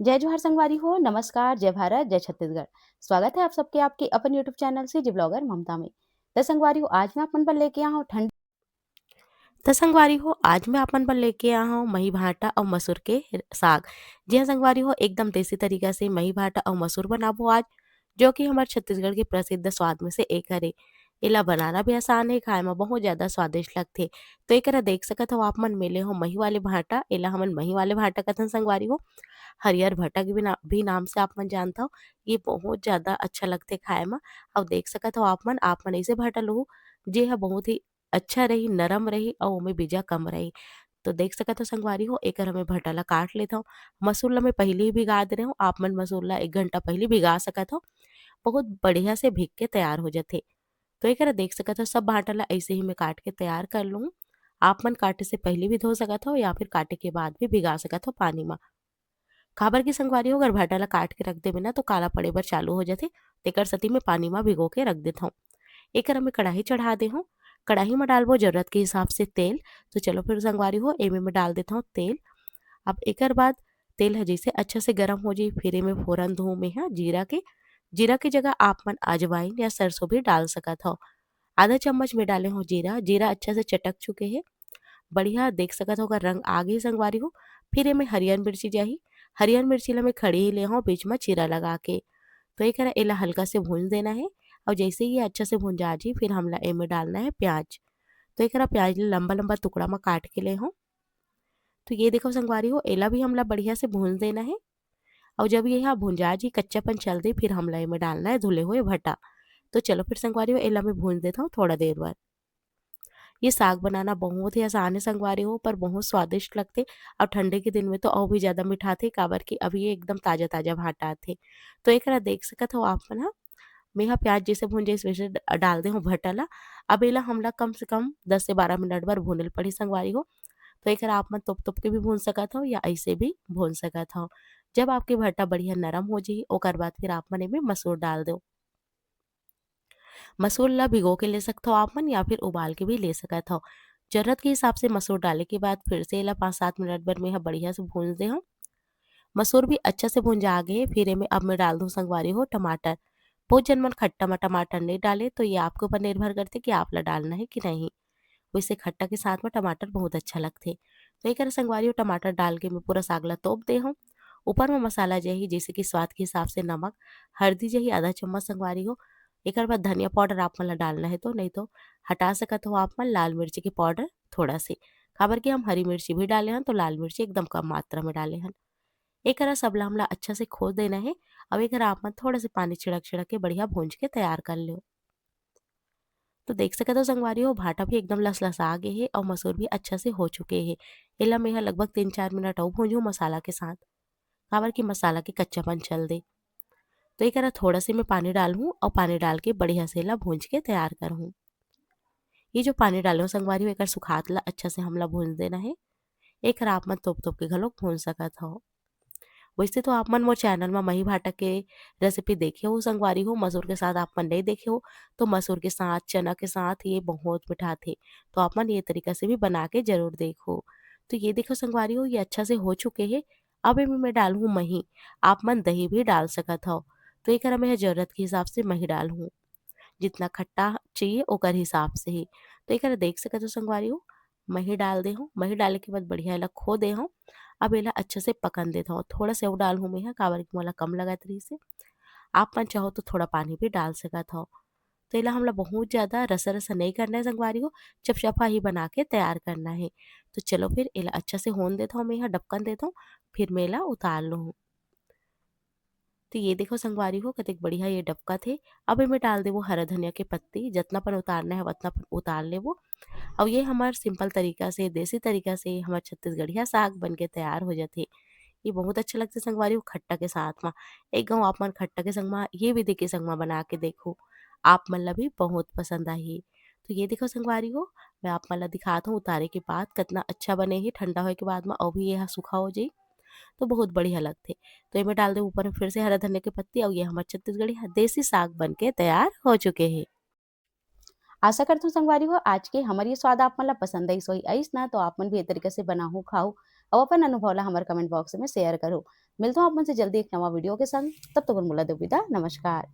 जय जोहार संगवारी हो, नमस्कार, जय भारत, जय छत्तीसगढ़। स्वागत है आप सबके आपके अपन यूट्यूब चैनल से जी ब्लॉगर ममता में। तो संगवारी हो आज मैं अपन पर लेके आया हूँ ठंड। तो संगवारी हो आज मैं अपन पर लेके आया हूँ मही भाटा और मसूर के साग। जी हाँ संगवारी हो एकदम देसी तरीका से मही भाटा और मसूर बनाबो आज, जो कि हमारे छत्तीसगढ़ के प्रसिद्ध स्वाद में से एक हरे। एला बनाना भी आसान है, खाए में बहुत ज्यादा स्वादिष्ट लगते। तो एकरा देख सकत हो आप मन मिले हो मही वाले भाटा, एला हमन मही वाले भाटा कथन संगवारी हो। हरियर भटा के भी नाम से आप मन जानता हो। ये बहुत ज़्यादा अच्छा लगथे खाए म। अउ देख सकत हो आप मन अइसे भटा लहू जे ह बहुत ही अच्छा रही, नरम रही अउ ओमे बीजा कम रही। तो देख सकत हो संगवारी हो एकर मैं भटा ला काट लेत हव। मसूर ला मैं पहिले ही भिगा दे रही हूँ, आप मन मसूर ला 1 घंटा पहले भिगा सकत हो। बहुत बढ़िया से भीग के तैयार हो जाथे। तो एकरा देख सकत हो सब भाटा ला अइसे ही मैं काट के तैयार कर लूँ। आप मन काटे से पहले भी धो सकत हो या फिर काटे के बाद भी भिगा सकत हो पानी म। काबर की संगवारी हो अगर भाटा ला काट के रख देबे ना तो काला पड़े बर चालू हो जाथे। तेकर सेती में पानी म भिगो के रख देथव। एकर में कढ़ाई चढ़ा दे हूँ। कढ़ाई में डालबो जरूरत के हिसाब से तेल। तो चलो फिर संगवारी हो एमे में डाल देता हूँ तेल। अब एकर बाद तेल ह जइसे अच्छा से गरम हो जाई फिर एमे फोरन दूँ मैं ह जीरा के। जीरा के जगह आप मन अजवाइन या सरसों भी डाल सकत हो। आधा चम्मच में डाले हूँ जीरा। जीरा अच्छा से चटक चुके हे। बढ़िया देख सकत हो ओकर रंग आ गे संगवारी हो। फिर एमे हरियर मिर्ची जाही। हरियर मिर्ची ला मैं खड़े ही ले हूँ बीच में चीरा लगा के। तो एकरा एला हल्का से भून देना है। और जैसे ही ये अच्छा से भुंजा जी फिर हमला एमे डालना है प्याज। तो एकरा प्याज ला लंबा-लंबा टुकड़ा में काट के ले हूँ। तो ये देखो संगवारी हो एला भी हमला बढ़िया से भून देना है। और जब ये यहाँ भुंजा जी कच्चापन चल दे फिर हमला एमे डालना है धुले हुए भटा। तो चलो फिर संगवारी हो एला मैं भून देता हूँ थोड़ा देर बाद। ये साग बनाना बहुत ही आसान है संगवारी हो पर बहुत स्वादिष्ट लगते। और ठंडे के दिन में तो और भी ज्यादा मिठाते काबर की अभी ये एकदम ताजा ताजा भाटा आथे। तो एकरा देख सकत हो आप मन ह। मेहा प्याज जैसे भुन जाए इस वजह से डाल दे हूँ भटा ला। अब एला हमला कम से कम 10 से 12 मिनट बर भूनल पड़ी संगवारी हो। तो एकरा आप मन तोप के भी भून सकत हो या ऐसे भी भून सकत हो। जब आपके भट्टा बढ़िया नरम हो जाही ओकर बाद फिर आप मन एमे मसूर डाल दो। मसूर ला भिगो के ले सकते हो आप मन या फिर उबाल के भी ले सकत हो। जरूरत के हिसाब से मसूर डाले के बाद फिर से एला 5-7 मिनट बर में बढ़िया से भून दे हूँ। मसूर भी अच्छा से भुंजा गए फिर एमे अब मैं डाल दूँ संगवारी हो टमाटर। बहुत जन मन खट्टा में टमाटर नहीं डाले तो ये आपके ऊपर निर्भर करते कि आप ला डालना है कि नहीं। वैसे खट्टा के साथ में टमाटर बहुत अच्छा लगते। तो एक संगवारी हो टमाटर डाल के मैं पूरा साग ला तोप दे हूँ। ऊपर में मसाला जही जैसे कि स्वाद के हिसाब से नमक, हल्दी जही आधा चम्मच संगवारी हो। एक बाद धनिया पाउडर आप मन ला डालना है तो नहीं तो हटा सकत हो आप मन लाल मिर्ची के पाउडर थोड़ा से। काबर कि हम हरी मिर्ची भी डाले हैं तो लाल मिर्ची एकदम कम मात्रा में डाले हैं। एकरा सबला हमला अच्छा से खोद देना है। अब एकरा आप मन थोड़ा से पानी छिड़क छिड़क के बढ़िया भूंज के तैयार कर लो। तो देख सकत हो संगवारी हो भाटा भी एकदम लसलसा गे हे और मसूर भी अच्छा से हो चुके हे। एला मैं लगभग 3-4 मिनट और भूंजू मसाला के साथ। काबर की मसाला के कच्चापन चल दे। तो एकरा थोड़ा से मैं पानी डालूं और पानी डाल के बढ़िया से एला भूंज के तैयार करूँ। ये जो पानी डालो संगवारी हो एकर सुखात ला अच्छा से हमला भूंज देना है। एकरा आप मन तोप तोप के घलोक भूंज सकत हो। वैसे तो आप मन मोर चैनल में मही भाटा के रेसिपी देखे हो संगवारी हो। मसूर के साथ आप मन नहीं देखे हो तो मसूर के साथ चना के साथ ये बहुत मिठा थे। तो आप मन ये तरीका से भी बना के जरूर देखो। तो ये देखो संगवारी हो ये अच्छा से हो चुके हैं। अब इनमें मैं डालूँ मही। आप मन दही भी डाल सकत हो। तो एकरा मैं जरूरत के हिसाब से मही डालूँ। जितना खट्टा चाहिए ओकर हिसाब से ही। तो एकरा देख सकत हो संगवारी हो। मही डाल दे हूँ। मही डाले के बाद बढ़िया एला खो दे हूँ। अब एला अच्छा से पकन देता हूँ। थोड़ा से और डाल हूँ मैं काबर की मोला कम लगत रही से। आप मन चाहो तो थोड़ा पानी भी डाल सकत हो। तो एला हमला बहुत ज्यादा रसा रसा नहीं करना है संगवारी हो। चपचपा ही बना के तैयार करना है। तो चलो फिर एला अच्छा से होन देता हूँ मैं यहाँ ढक्कन देता हूँ। फिर मैं एला उतार लूँ। तो ये देखो संगवारी हो कतेक बढ़िया ये डबका थे। अब इमे डाल देबो हरा धनिया के पत्ती जितना पन उतारना है उतना पन उतार लेबो। और ये हमार सिंपल तरीका से देसी तरीका से हमार छत्तीसगढ़िया साग बन के तैयार हो जाथे। ये बहुत अच्छा लगता है संगवारी हो खट्टा के साथ में। एक गाँव आप मन खट्टा के संग में ये विधि के संग में बना के देखो। आप मन ला भी बहुत पसंद आही। तो ये देखो संगवारी हो मैं आप मन ला दिखाता हूँ उतारे के बाद कितना अच्छा बने ही ठंडा होए के बाद में और भी यह सूखा हो जाई। तो बहुत बढ़िया लगथे। तो एमे डाल दे ऊपर में फिर से हरा धनिया के पत्ती और ये हमार छत्तीसगढ़ी देसी साग बन के तैयार हो चुके हैं। आशा करती हूँ संगवारी हो आज के हमारी ये स्वाद आप मन ला पसंद आई सोई आइस ना तो आप मन भी ए तरीके से बनाओ खाओ। अउ अपन अनुभव ला हमर कमेंट बॉक्स में शेयर करो। मिलथों आप मन से जल्दी एक नवा वीडियो के संग, तब तक मन मोला दो विदा, नमस्कार।